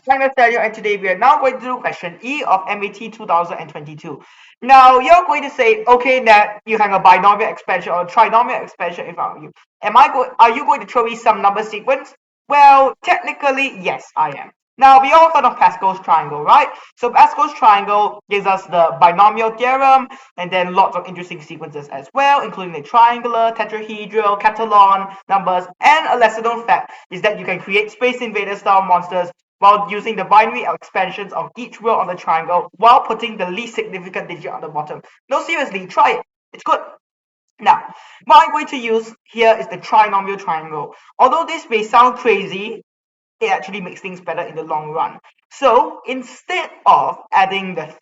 My name is Daniel, and today we are now going to do question E of MAT 2022. Now, you're going to say, okay, Nat, you have a binomial expansion or trinomial expansion in front of you. Are you going to throw me some number sequence? Well, technically, yes, I am. Now, we all heard of Pascal's triangle, right? So Pascal's triangle gives us the binomial theorem, and then lots of interesting sequences as well, including the triangular, tetrahedral, catalan numbers, and a lesser known fact is that you can create Space Invader style monsters while using the binary expansions of each row on the triangle while putting the least significant digit on the bottom. No, seriously, try it. It's good. Now, what I'm going to use here is the trinomial triangle. Although this may sound crazy, it actually makes things better in the long run. So instead of adding the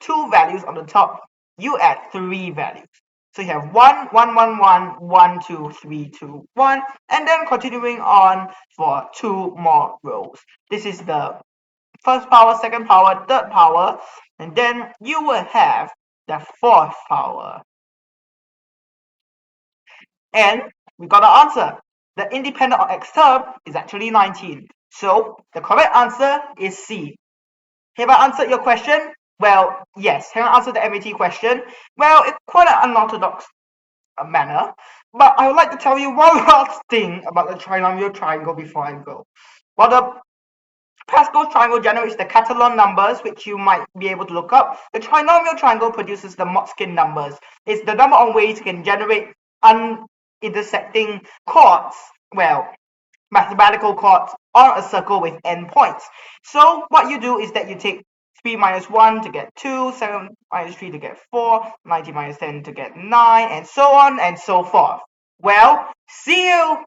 two values on the top, you add three values. So you have 1, 1, 1, 1, 1, 2, 3, 2, 1, and then continuing on for two more rows. This is the first power, second power, third power, and then you will have the fourth power. And we got our answer. The independent of x term is actually 19. So the correct answer is C. Have I answered your question? Well, yes. Have I answered the MAT question? Well, it's quite an unorthodox manner. But I would like to tell you one last thing about the trinomial triangle before I go. Well, the Pascal's triangle generates the Catalan numbers, which you might be able to look up. The trinomial triangle produces the Motzkin numbers. It's the number of ways you can generate unintersecting chords. Well, mathematical chords on a circle with n points. So what you do is that you take 3 minus 1 to get 2, 7 minus 3 to get 4, 90 minus 10 to get 9, and so on and so forth. Well, see you